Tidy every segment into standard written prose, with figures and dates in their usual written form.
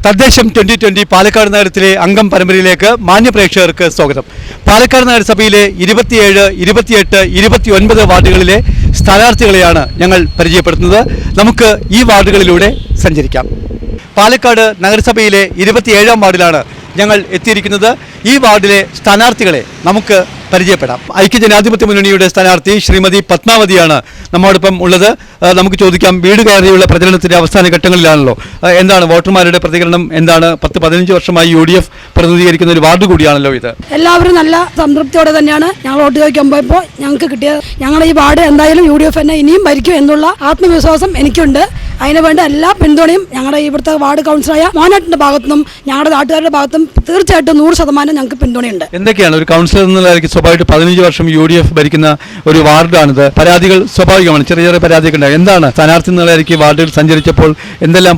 തദ്ദേശം 2020 പാലക്കാട് നഗരത്തിലെ അംഗം പരമ്പരയിലേക്ക് മാന്യപ്രേക്ഷകർക്ക് സ്വാഗതം. പാലക്കാട് നഗരസഭയിലെ 27, 28, 29 വാർഡുകളിലെ സ്ഥാനാർത്ഥികളെയാണ് ഞങ്ങൾ പരിചയപ്പെടുത്തുന്നത്. നമുക്ക് ഈ വാർഡുകളിലൂടെ സഞ്ചരിക്കാം. പാലക്കാട് നഗരസഭയിലെ 27-ാം വാർഡിലാണ് ഞങ്ങൾ എത്തിയിരിക്കുന്നത്. ഈ വാർഡിലെ സ്ഥാനാർത്ഥികളെ നമുക്ക് പരിചയപ്പെടാം. ഐക്യജനാധിപത്യ മുന്നണിയുടെ സ്ഥാനാർത്ഥി ശ്രീമതി പത്മാവതിയാണ് നമ്മോടൊപ്പം ഉള്ളത്. നമുക്ക് ചോദിക്കാം, വീട് കയറിയുള്ള പ്രചരണത്തിന്റെ അവസാന ഘട്ടങ്ങളിലാണല്ലോ, എന്താണ് വോട്ടർമാരുടെ പ്രതികരണം? എന്താണ്? 10-15 വർഷമായി UDF പ്രതിനിധീകരിക്കുന്ന ഒരു വാർഡ് കൂടിയാണല്ലോ ഇത്. എല്ലാവരും നല്ല സംതൃപ്തിയോടെ തന്നെയാണ് ഞങ്ങൾ വോട്ട് ചോദിക്കുമ്പോൾ ഇപ്പോൾ ഞങ്ങൾക്ക് കിട്ടിയത്. ഞങ്ങൾ ഈ വാർഡ് എന്തായാലും UDF തന്നെ ഇനിയും ഭരിക്കും എന്നുള്ള ആത്മവിശ്വാസം എനിക്കുണ്ട്. അതിനുവേണ്ട എല്ലാ പിന്തുണയും ഞങ്ങളുടെ ഇവിടുത്തെ വാർഡ് കൗൺസിലറായ മോനേട്ടന്റെ ഭാഗത്തുനിന്നും ഞങ്ങളുടെ നാട്ടുകാരുടെ ഭാഗത്തും തീർച്ചയായിട്ടും 100% ഞങ്ങൾക്ക് പിന്തുണയുണ്ട്. എന്തൊക്കെയാണ് ഒരു കൗൺസിലർ എന്നുള്ള സ്വാഭാവികമായിട്ട് 15 വർഷം UDF ഭരിക്കുന്ന ഒരു വാർഡാണിത്. പരാതികൾ സ്വാഭാവികമാണ്, ചെറിയ ചെറിയ പരാതികൾ ഉണ്ടായി. എന്താണ് സ്ഥാനാർത്ഥി എന്നുള്ള വാർഡിൽ സഞ്ചരിച്ചപ്പോൾ എന്തെല്ലാം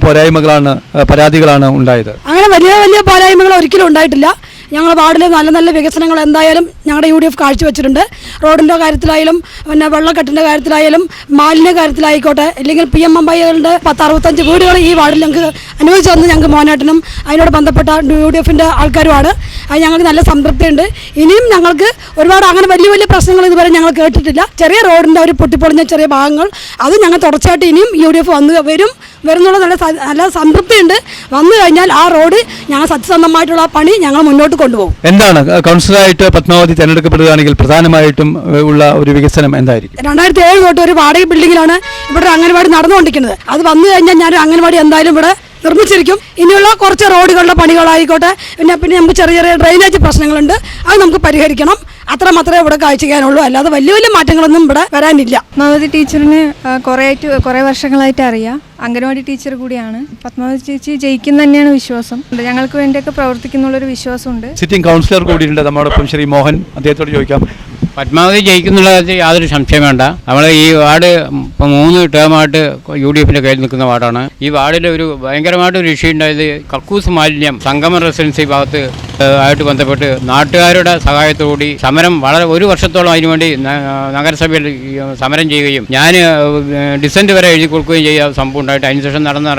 പരാതികളാണ് ഉണ്ടായത്? അങ്ങനെ വലിയ വലിയ പോരായ്മകൾ ഒരിക്കലും ഉണ്ടായിട്ടില്ല. ഞങ്ങളുടെ വാർഡിൽ നല്ല നല്ല വികസനങ്ങൾ എന്തായാലും ഞങ്ങളുടെ UDF കാഴ്ചവെച്ചിട്ടുണ്ട്. റോഡിൻ്റെ കാര്യത്തിലായാലും പിന്നെ വെള്ളക്കെട്ടിൻ്റെ കാര്യത്തിലായാലും മാലിന്യ കാര്യത്തിലായിക്കോട്ടെ, അല്ലെങ്കിൽ PMMYകളുടെ 10-65 വീടുകൾ ഈ വാർഡിൽ ഞങ്ങൾക്ക് അനുവദിച്ചു തന്ന് ഞങ്ങൾക്ക് മോനേട്ടനും അതിനോട് ബന്ധപ്പെട്ട UDFൻ്റെ ആൾക്കാരുമാണ്. അത് ഞങ്ങൾക്ക് നല്ല സംതൃപ്തിയുണ്ട്. ഇനിയും ഞങ്ങൾക്ക് ഒരുപാട് അങ്ങനെ വലിയ വലിയ പ്രശ്നങ്ങൾ ഇതുവരെ ഞങ്ങൾ കേട്ടിട്ടില്ല. ചെറിയ റോഡിൻ്റെ ഒരു പൊട്ടിപ്പൊളിഞ്ഞ ചെറിയ ഭാഗങ്ങൾ അത് ഞങ്ങൾ തുടർച്ചയായിട്ട് ഇനിയും UDF വരുന്നുള്ള നല്ല സംതൃപ്തിയുണ്ട്. വന്നു കഴിഞ്ഞാൽ ആ റോഡ് ഞങ്ങൾ സത്യസന്ധമായിട്ടുള്ള പണി ഞങ്ങൾ മുന്നോട്ട് കൊണ്ടുപോകും. എന്താണ് കൗൺസിലറായിട്ട് പത്മാവതി തിരഞ്ഞെടുക്കപ്പെടുകയാണെങ്കിൽ പ്രധാനമായിട്ടും ഉള്ള ഒരു വികസനം എന്തായിരിക്കും? 2007 തൊട്ട് ഒരു വാടക ബിൽഡിങ്ങിലാണ് ഇവിടെ അംഗൻവാടി നടന്നുകൊണ്ടിരിക്കുന്നത്. അത് വന്നു കഴിഞ്ഞാൽ ഞാൻ അംഗൻവാടി എന്തായാലും ഇവിടെ നിർമ്മിച്ചിരിക്കും. ഇനിയുള്ള കുറച്ച് റോഡുകളുടെ പണികളായിക്കോട്ടെ, പിന്നെ നമുക്ക് ചെറിയ ചെറിയ ഡ്രെയിനേജ് പ്രശ്നങ്ങളുണ്ട്, അത് നമുക്ക് പരിഹരിക്കണം. അത്രമാത്രമേ ഇവിടെ കാഴ്ചയ്ക്കാനുള്ളൂ, അല്ലാതെ വലിയ വലിയ മാറ്റങ്ങളൊന്നും ഇവിടെ വരാനില്ല. പത്മാവതി ടീച്ചറിന് കുറേ വർഷങ്ങളായിട്ട് അറിയാം. അംഗനവാടി ടീച്ചർ കൂടിയാണ്. പത്മാവതി ചേച്ചി ജയിക്കുന്ന തന്നെയാണ് വിശ്വാസം. ഞങ്ങൾക്ക് വേണ്ടിയൊക്കെ പ്രവർത്തിക്കുന്നുള്ളൊരു വിശ്വാസമുണ്ട്. സിറ്റിംഗ് കൗൺസിലർ കൂടിയുണ്ട് നമ്മോടൊപ്പം, ശ്രീ മോഹൻ. അദ്ദേഹത്തോട് ചോദിക്കാം. പത്മാവതി ജയിക്കുന്നുള്ള യാതൊരു സംശയം വേണ്ട. നമ്മൾ ഈ വാർഡ് ഇപ്പോൾ 3 ടേമായിട്ട് UDFിൻ്റെ കയ്യിൽ നിൽക്കുന്ന വാർഡാണ്. ഈ വാർഡിൽ ഒരു ഭയങ്കരമായിട്ടൊരു ഇഷ്യൂ ഉണ്ടായത് കക്കൂസ് മാലിന്യം സംഗമ റെസിഡൻസി ഭാഗത്ത് ആയിട്ട് ബന്ധപ്പെട്ട് നാട്ടുകാരുടെ സഹായത്തോടുകൂടി സമരം ഒരു വർഷത്തോളം അതിനുവേണ്ടി നഗരസഭയിൽ സമരം ചെയ്യുകയും ഞാൻ ഡിസന്റ് വരെ എഴുതി കൊടുക്കുകയും ചെയ്യുക സംഭവം ഉണ്ടായിട്ട് അതിനുശേഷം നടന്ന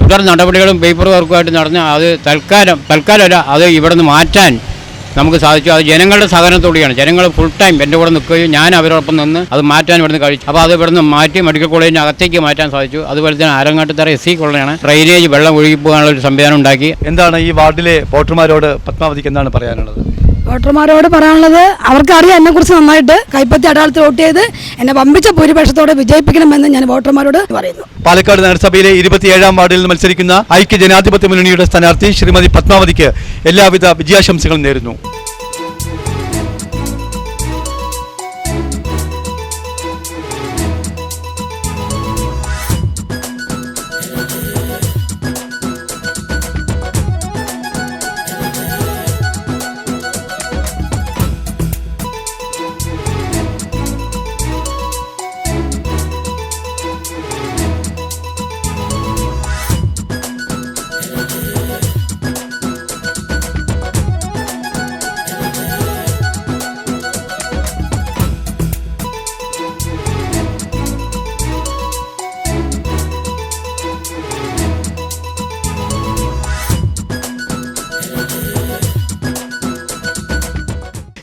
തുടർ നടപടികളും പേപ്പർ വർക്കുമായിട്ട് നടന്ന് അത് തൽക്കാലമല്ല അത് ഇവിടെ നിന്ന് മാറ്റാൻ നമുക്ക് സാധിച്ചു. അത് ജനങ്ങളുടെ സഹകരണത്തോടെയാണ്. ജനങ്ങൾ ഫുൾ ടൈം എൻ്റെ കൂടെ നിൽക്കുകയും ഞാൻ അവരോടൊപ്പം നിന്ന് അത് മാറ്റാൻ ഇവിടുന്ന് കഴിച്ചു. അപ്പോൾ അത് ഇവിടുന്ന് മാറ്റി മെഡിക്കൽ കോളേജിന് അകത്തേക്ക് മാറ്റാൻ സാധിച്ചു. അതുപോലെ തന്നെ ആലങ്ങാട്ടുതറ SC കോളനിയാണ്. ഡ്രെയിനേജ് വെള്ളം ഒഴുകിപ്പോകാനുള്ള ഒരു സംവിധാനം ഉണ്ടാക്കി. എന്താണ് ഈ വാർഡിലെ വോട്ടർമാരോട് പത്മാവതിക്ക് എന്താണ് പറയാനുള്ളത്? വോട്ടർമാരോട് പറയാനുള്ളത്, അവർക്കറിയാം എന്നെക്കുറിച്ച് നന്നായിട്ട്. കൈപ്പത്തി അടയാളത്തിൽ വോട്ട് ചെയ്ത് എന്നെ വമ്പിച്ച ഭൂരിപക്ഷത്തോടെ വിജയിപ്പിക്കണമെന്ന് ഞാൻ വോട്ടർമാരോട് പറയുന്നു. പാലക്കാട് നഗരസഭയിലെ 27-ാം വാർഡിൽ നിന്ന് മത്സരിക്കുന്ന ഐക്യജനാധിപത്യ മുന്നണിയുടെ സ്ഥാനാർത്ഥി ശ്രീമതി പത്മാവതിക്ക് എല്ലാവിധ വിജയാശംസകളും നേരുന്നു.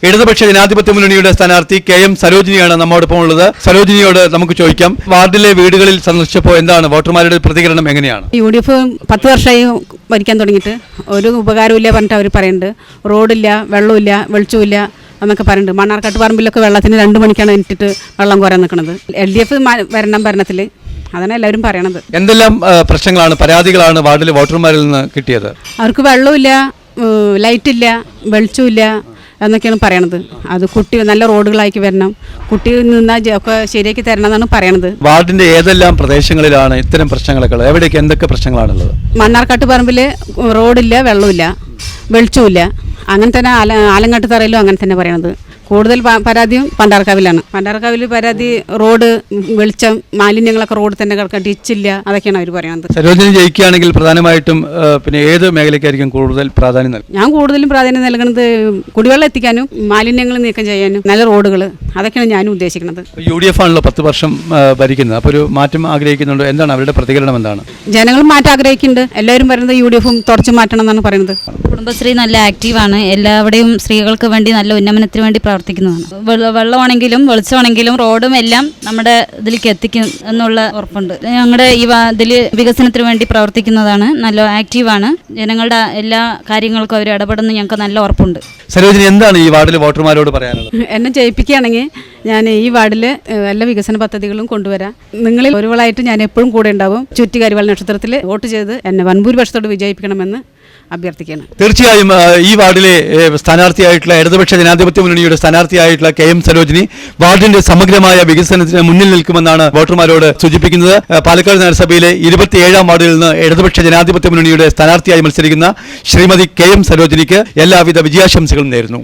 ഇടതുപക്ഷ ജനാധിപത്യ മുന്നണിയുടെ സ്ഥാനാർത്ഥി KM സരോജിനിയാണ് നമ്മോടൊപ്പം ഉള്ളത്. സരോജിനിയോട് നമുക്ക് ചോദിക്കാം, വാർഡിലെ വീടുകളിൽ സന്ദർശിച്ചപ്പോൾ എന്താണ് വോട്ടർമാരുടെ പ്രതികരണം? എങ്ങനെയാണ്? UDF 10 വർഷമായി ഭരിക്കാൻ തുടങ്ങിയിട്ട് ഒരു ഉപകാരമില്ല പറഞ്ഞിട്ട് അവർ പറയുന്നുണ്ട്. റോഡില്ല, വെള്ളമില്ല, വെളിച്ചമില്ല എന്നൊക്കെ പറയുന്നുണ്ട്. മണ്ണാർക്കാട്ട് പറമ്പിലൊക്കെ വെള്ളത്തിന് 2 മണിക്കാണ് ഇട്ടിട്ട് വെള്ളം കോരാൻ നിൽക്കുന്നത്. LDF വരണം ഭരണത്തിൽ, അതാണ് എല്ലാവരും പറയണത്. എന്തെല്ലാം പ്രശ്നങ്ങളാണ്, പരാതികളാണ് വാർഡിലെ വോട്ടർമാരിൽ നിന്ന് കിട്ടിയത്? അവർക്ക് വെള്ളമില്ല, ലൈറ്റില്ല, വെളിച്ചമില്ല എന്നൊക്കെയാണ് പറയണത്. അത് കുട്ടി നല്ല റോഡുകളാക്കി വരണം, കുട്ടി നിന്നാൽ ഒക്കെ ശരിയാക്കി തരണം എന്നാണ് പറയണത്. വാർഡിന്റെ ഏതെല്ലാം പ്രദേശങ്ങളിലാണ് ഇത്തരം പ്രശ്നങ്ങളൊക്കെ ഉള്ളത്? എവിടേക്ക് എന്തൊക്കെ പ്രശ്നങ്ങളാണുള്ളത്? മണ്ണാർക്കാട്ട് പറമ്പിൽ റോഡില്ല, വെള്ളമില്ല, വെളിച്ചമില്ല. അങ്ങനെ തന്നെ ആലങ്ങാട്ട് തറയിലും അങ്ങനെ തന്നെ പറയണത്. കൂടുതൽ പരാതിയും പണ്ടാർക്കാവിലാണ്. പണ്ടാർക്കാവിൽ പരാതി റോഡ്, വെളിച്ചം, മാലിന്യങ്ങളൊക്കെ റോഡ് തന്നെ കിടക്കുക, ഡിച്ചില്ല, അതൊക്കെയാണ് അവർ പറയുന്നത്. സരോജിനി ജയിക്കുകയാണെങ്കിൽ പ്രധാനമായിട്ടും പിന്നെ ഏത് മേഖലയ്ക്കായിരിക്കും കൂടുതൽ പ്രാധാന്യം നൽകും? ഞാൻ കൂടുതലും പ്രാധാന്യം നൽകുന്നത് കുടിവെള്ളം എത്തിക്കാനും മാലിന്യങ്ങൾ നീക്കം ചെയ്യാനും നല്ല റോഡുകൾ, അതൊക്കെയാണ് ഞാനും ഉദ്ദേശിക്കുന്നത്. UDF ആണല്ലോ 10 വർഷം ഭരിക്കുന്നത്. അപ്പോൾ ഒരു മാറ്റം ആഗ്രഹിക്കുന്നുണ്ട്. എന്താണ് അവരുടെ പ്രതികരണം? എന്താണ്? ജനങ്ങൾ മാറ്റം ആഗ്രഹിക്കുന്നുണ്ട്. എല്ലാവരും പറയുന്നത് UDFും തുടച്ചു മാറ്റണം എന്നാണ് പറയുന്നത്. കുടുംബശ്രീ നല്ല ആക്റ്റീവാണ്. എല്ലാവിടെയും സ്ത്രീകൾക്ക് വേണ്ടി നല്ല ഉന്നമനത്തിന് വേണ്ടി പ്രവർത്തിക്കുന്നതാണ്. വെള്ളമാണെങ്കിലും വെളിച്ചമാണെങ്കിലും റോഡും എല്ലാം നമ്മുടെ ഇതിലേക്ക് എത്തിക്കും എന്നുള്ള ഉറപ്പുണ്ട്. ഞങ്ങളുടെ ഈ ഇതിൽ വികസനത്തിന് വേണ്ടി പ്രവർത്തിക്കുന്നതാണ്. നല്ല ആക്റ്റീവാണ്. ജനങ്ങളുടെ എല്ലാ കാര്യങ്ങൾക്കും അവർ ഇടപെടുന്ന ഞങ്ങൾക്ക് നല്ല ഉറപ്പുണ്ട്. സരോജിനി, എന്താണ് ഈ വാർഡിലെ വോട്ടർമാരോട് പറയാനുള്ളത്? എന്നെ ജയിപ്പിക്കുകയാണെങ്കിൽ ഞാൻ ഈ വാർഡിൽ എല്ലാ വികസന പദ്ധതികളും കൊണ്ടുവരാം. നിങ്ങളിൽ ഒരുവളായിട്ട് ഞാൻ എപ്പോഴും കൂടെ ഉണ്ടാവും. ചുറ്റിക്കരിവാൾ നക്ഷത്രത്തിൽ വോട്ട് ചെയ്ത് എന്നെ വൻഭൂരിപക്ഷത്തോട് വിജയിപ്പിക്കണമെന്ന് അഭ്യർത്ഥിക്കുകയാണ്. തീർച്ചയായും ഈ വാർഡിലെ സ്ഥാനാർത്ഥിയായിട്ടുള്ള ഇടതുപക്ഷ ജനാധിപത്യ മുന്നണിയുടെ സ്ഥാനാർത്ഥിയായിട്ടുള്ള KM സരോജിനി വാർഡിന്റെ സമഗ്രമായ വികസനത്തിന് മുന്നിൽ നിൽക്കുമെന്നാണ് വോട്ടർമാരോട് സൂചിപ്പിക്കുന്നത്. പാലക്കാട് നഗരസഭയിലെ 27-ാം വാർഡിൽ നിന്ന് ഇടതുപക്ഷ ജനാധിപത്യ മുന്നണിയുടെ സ്ഥാനാർത്ഥിയായി മത്സരിക്കുന്ന ശ്രീമതി KM സരോജിനിക്ക് എല്ലാവിധ വിജയാശംസകളും നേരുന്നു.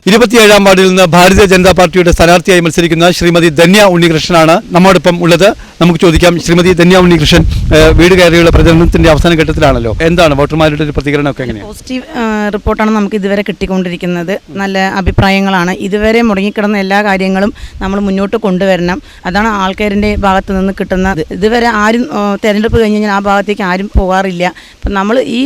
ഇരുപത്തിയേഴാം വാർഡിൽ നിന്ന് ഭാരതീയ ജനതാ പാർട്ടിയുടെ സ്ഥാനാർത്ഥിയായി മത്സരിക്കുന്ന ശ്രീമതി ധന്യ ഉണ്ണികൃഷ്ണനാണ് നമ്മോടൊപ്പം ഉള്ളത്. നമുക്ക് ചോദിക്കാം, ശ്രീമതി ധന്യ ഉണ്ണികൃഷ്ണൻ വീട് കയറിയുള്ള പ്രചരണത്തിന്റെ അവസാന ഘട്ടത്തിലാണല്ലോ. എന്താണ് വോട്ടർമാരുടെ ഒരു പ്രതികരണമൊക്കെ എങ്ങനെയാണ്? പോസിറ്റീവ് റിപ്പോർട്ടാണ് നമുക്ക് ഇതുവരെ കിട്ടിക്കൊണ്ടിരിക്കുന്നത്. നല്ല അഭിപ്രായങ്ങളാണ്. ഇതുവരെ മുടങ്ങിക്കിടന്ന എല്ലാ കാര്യങ്ങളും നമ്മൾ മുന്നോട്ട് കൊണ്ടുവരണം. അതാണ് ആൾക്കാരിൻ്റെ ഭാഗത്ത് നിന്ന് കിട്ടുന്നത്. ഇതുവരെ ആരും തെരഞ്ഞെടുപ്പ് കഴിഞ്ഞ് കഴിഞ്ഞാൽ ആ ഭാഗത്തേക്ക് ആരും പോകാറില്ല. അപ്പം നമ്മൾ ഈ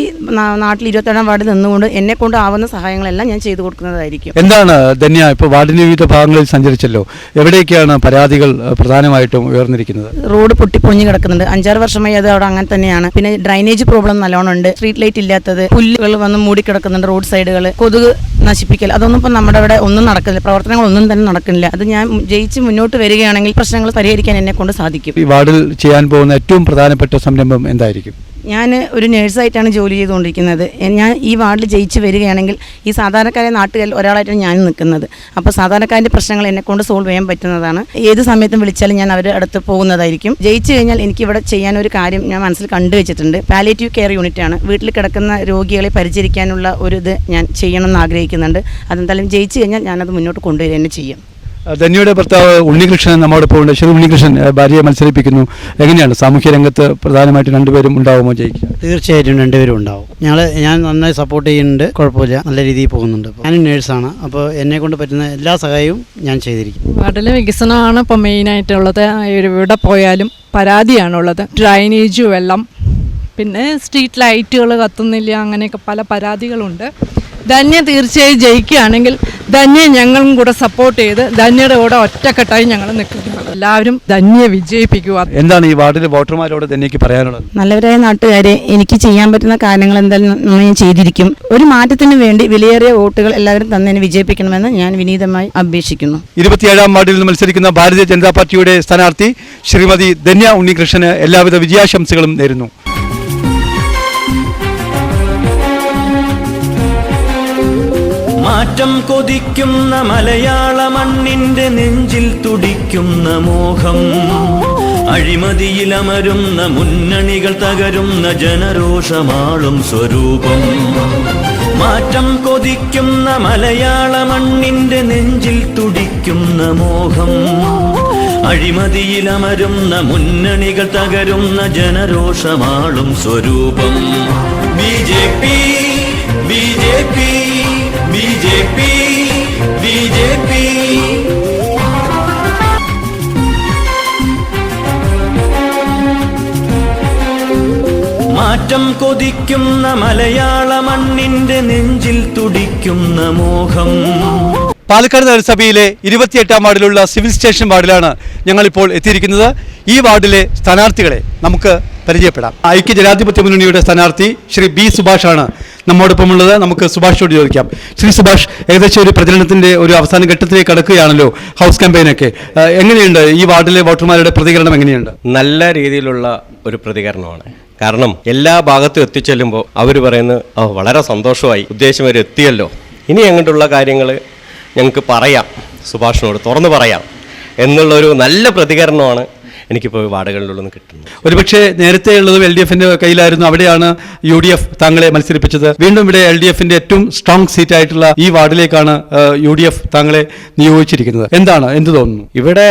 നാട്ടിൽ 27-ാം വാർഡിൽ നിന്നുകൊണ്ട് എന്നെക്കൊണ്ട് ആവുന്ന സഹായങ്ങളെല്ലാം ഞാൻ ചെയ്തു കൊടുക്കുന്നതായിരിക്കും. എന്താണ് ധന്യ, ഇപ്പോൾ വാർഡിന്റെ വിവിധ ഭാഗങ്ങളിൽ സഞ്ചരിച്ചല്ലോ, എവിടേക്കാണ് പരാതികൾ പ്രധാനമായിട്ടും ഉയർന്നിരിക്കുന്നത്? റോഡ് പൊട്ടിപ്പൊളിഞ്ഞ് കിടക്കുന്നുണ്ട്. 5-6 വർഷമായി അത് അവിടെ അങ്ങനെ തന്നെയാണ്. പിന്നെ ഡ്രൈനേജ് പ്രോബ്ലം നല്ലോണം ഉണ്ട്. സ്ട്രീറ്റ് ലൈറ്റ് ഇല്ലാത്തത്, പുല്ലുകൾ വന്ന് മൂടിക്കിടക്കുന്നുണ്ട്, റോഡ് സൈഡുകൾ, കൊതുക് നശിപ്പിക്കൽ, അതൊന്നും ഇപ്പം നമ്മുടെ അവിടെ ഒന്നും നടക്കുന്നില്ല. പ്രവർത്തനങ്ങളൊന്നും തന്നെ നടക്കുന്നില്ല. അത് ഞാൻ ജയിച്ച് മുന്നോട്ട് വരികയാണെങ്കിൽ പ്രശ്നങ്ങൾ പരിഹരിക്കാൻ എന്നെ കൊണ്ട് സാധിക്കും. ഈ വാർഡിൽ ചെയ്യാൻ പോകുന്ന ഏറ്റവും പ്രധാനപ്പെട്ട സംരംഭം എന്തായിരിക്കും? ഞാൻ ഒരു നേഴ്സായിട്ടാണ് ജോലി ചെയ്തുകൊണ്ടിരിക്കുന്നത്. ഞാൻ ഈ വാർഡിൽ ജയിച്ച് വരികയാണെങ്കിൽ ഈ സാധാരണക്കാരെ നാട്ടുകാരിൽ ഒരാളായിട്ടാണ് ഞാൻ നിൽക്കുന്നത്. അപ്പോൾ സാധാരണക്കാരുടെ പ്രശ്നങ്ങൾ എന്നെക്കൊണ്ട് സോൾവ് ചെയ്യാൻ പറ്റുന്നതാണ്. ഏത് സമയത്തും വിളിച്ചാലും ഞാൻ അവരുടെ അടുത്ത് പോകുന്നതായിരിക്കും. ജയിച്ചു കഴിഞ്ഞാൽ എനിക്കിവിടെ ചെയ്യാനൊരു കാര്യം ഞാൻ മനസ്സിൽ കണ്ടുവച്ചിട്ടുണ്ട്. പാലിയേറ്റീവ് കെയർ യൂണിറ്റാണ്. വീട്ടിൽ കിടക്കുന്ന രോഗികളെ പരിചരിക്കാനുള്ള ഒരു ഇത് ഞാൻ ചെയ്യണമെന്ന് ആഗ്രഹിക്കുന്നുണ്ട്. അതെന്തായാലും ജയിച്ചു കഴിഞ്ഞാൽ ഞാനത് മുന്നോട്ട് കൊണ്ടുവരിക തന്നെ ചെയ്യും. ധന്യയുടെ ഭർത്താവ് ഉണ്ണികൃഷ്ണൻ നമ്മോടൊപ്പം ഉണ്ട്. ശ്രീ ഉണ്ണികൃഷ്ണൻ ഭാര്യയെ മത്സരിപ്പിക്കുന്നു. എങ്ങനെയാണ് സാമൂഹ്യ രംഗത്ത് പ്രധാനമായിട്ടും രണ്ടുപേരും ഉണ്ടാവുമോ ജയിക്കുക? തീർച്ചയായിട്ടും രണ്ടുപേരും ഉണ്ടാവും. ഞാൻ നന്നായി സപ്പോർട്ട് ചെയ്യുന്നുണ്ട്. കുഴപ്പമില്ല, നല്ല രീതിയിൽ പോകുന്നുണ്ട്. ഞാനും നേഴ്സാണ്. അപ്പോൾ എന്നെ കൊണ്ട് പറ്റുന്ന എല്ലാ സഹായവും ഞാൻ ചെയ്തിരിക്കും. വാർഡിലെ വികസനമാണ് ഇപ്പോൾ മെയിനായിട്ടുള്ളത്. എവിടെ പോയാലും പരാതിയാണുള്ളത്. ഡ്രൈനേജ്, വെള്ളം, പിന്നെ സ്ട്രീറ്റ് ലൈറ്റുകൾ കത്തുന്നില്ല, അങ്ങനെയൊക്കെ പല പരാതികളുണ്ട്. ധന്യ തീർച്ചയായും ജയിക്കുകയാണെങ്കിൽ ധന്യെ ഞങ്ങളും കൂടെ സപ്പോർട്ട് ചെയ്ത് ധന്യയുടെ കൂടെ ഒറ്റക്കെട്ടായി ഞങ്ങൾ നിൽക്കുകയാണ്. എല്ലാവരും ധന്യെ വിജയിപ്പിക്കുക. എന്താണ് ഈ വാർഡിലെ വോട്ടർമാരോട് ധന്യക്ക് പറയാനുള്ളത്? നല്ലവരായ നാട്ടുകാരെ, എനിക്ക് ചെയ്യാൻ പറ്റുന്ന കാര്യങ്ങൾ എന്തായാലും ഞാൻ ചെയ്തിരിക്കും. ഒരു മാറ്റത്തിന് വേണ്ടി വിലയേറിയ വോട്ടുകൾ എല്ലാവരും തന്നെ വിജയിപ്പിക്കണമെന്ന് ഞാൻ വിനീതമായി അപേക്ഷിക്കുന്നു. 27-ാം വാർഡിൽ നിന്ന് മത്സരിക്കുന്ന ഭാരതീയ ജനതാ പാർട്ടിയുടെ സ്ഥാനാർത്ഥി ശ്രീമതി ധന്യ ഉണ്ണികൃഷ്ണന് എല്ലാവിധ വിജയാശംസകളും നേരുന്നു. മാറ്റം കൊതിക്കുന്ന മലയാള മണ്ണിന്റെ നെഞ്ചിൽ തുടിക്കുന്ന മോഹം, അഴിമതിയിലമരുന്ന മുന്നണികൾ തകരുന്ന ജനരോഷമാളും സ്വരൂപം. മാറ്റം കൊതിക്കുന്ന മലയാള മണ്ണിന്റെ നെഞ്ചിൽ തുടിക്കുന്ന മോഹം, അഴിമതിയിലമരുന്ന മുന്നണികൾ തകരുന്ന ജനരോഷമാളും സ്വരൂപം. BJP BJP BJP BJP. മാറ്റം കൊതിക്കുന്ന മലയാള മണ്ണിന്റെ നെഞ്ചിൽ തുടിക്കുന്ന മോഹം. പാലക്കാട് നഗരസഭയിലെ 28-ാം വാർഡിലുള്ള സിവിൽ സ്റ്റേഷൻ വാർഡിലാണ് ഞങ്ങളിപ്പോൾ എത്തിയിരിക്കുന്നത്. ഈ വാർഡിലെ സ്ഥാനാർത്ഥികളെ നമുക്ക് പരിചയപ്പെടാം. ഐക്യ ജനാധിപത്യ മുന്നണിയുടെ സ്ഥാനാർത്ഥി ശ്രീ B സുഭാഷാണ് നമ്മോടൊപ്പമുള്ളത്. നമുക്ക് സുഭാഷിനോട് ചോദിക്കാം. ശ്രീ സുഭാഷ്, ഏകദേശം ഒരു പ്രചരണത്തിന്റെ ഒരു അവസാന ഘട്ടത്തിലേക്ക് കടക്കുകയാണല്ലോ, ഹൗസ് ക്യാമ്പയിനൊക്കെ. എങ്ങനെയുണ്ട് ഈ വാർഡിലെ വോട്ടർമാരുടെ പ്രതികരണം? എങ്ങനെയുണ്ട്? നല്ല രീതിയിലുള്ള ഒരു പ്രതികരണമാണ്. കാരണം എല്ലാ ഭാഗത്തും എത്തിച്ചെല്ലുമ്പോൾ അവർ പറയുന്നത് വളരെ സന്തോഷമായി, ഉദ്ദേശം വരെ എത്തിയല്ലോ, ഇനി അങ്ങോട്ടുള്ള കാര്യങ്ങൾ ഞങ്ങൾക്ക് പറയാം, സുഭാഷിനോട് തുറന്നു പറയാം എന്നുള്ളൊരു നല്ല പ്രതികരണമാണ് എനിക്കിപ്പോൾ വാർഡുകളിലുള്ള നിന്ന് കിട്ടുന്നത്. ഒരുപക്ഷെ നേരത്തെ ഉള്ളതും LDFന്റെ കയ്യിലായിരുന്നു, അവിടെയാണ് UDF താങ്കളെ മത്സരിപ്പിച്ചത്. വീണ്ടും ഇവിടെ LDFന്റെ ഏറ്റവും സ്ട്രോങ് സീറ്റ് ആയിട്ടുള്ള ഈ വാർഡിലേക്കാണ് UDF താങ്കളെ നിയോഗിച്ചിരിക്കുന്നത്. എന്ത് തോന്നുന്നു? ഇവിടെ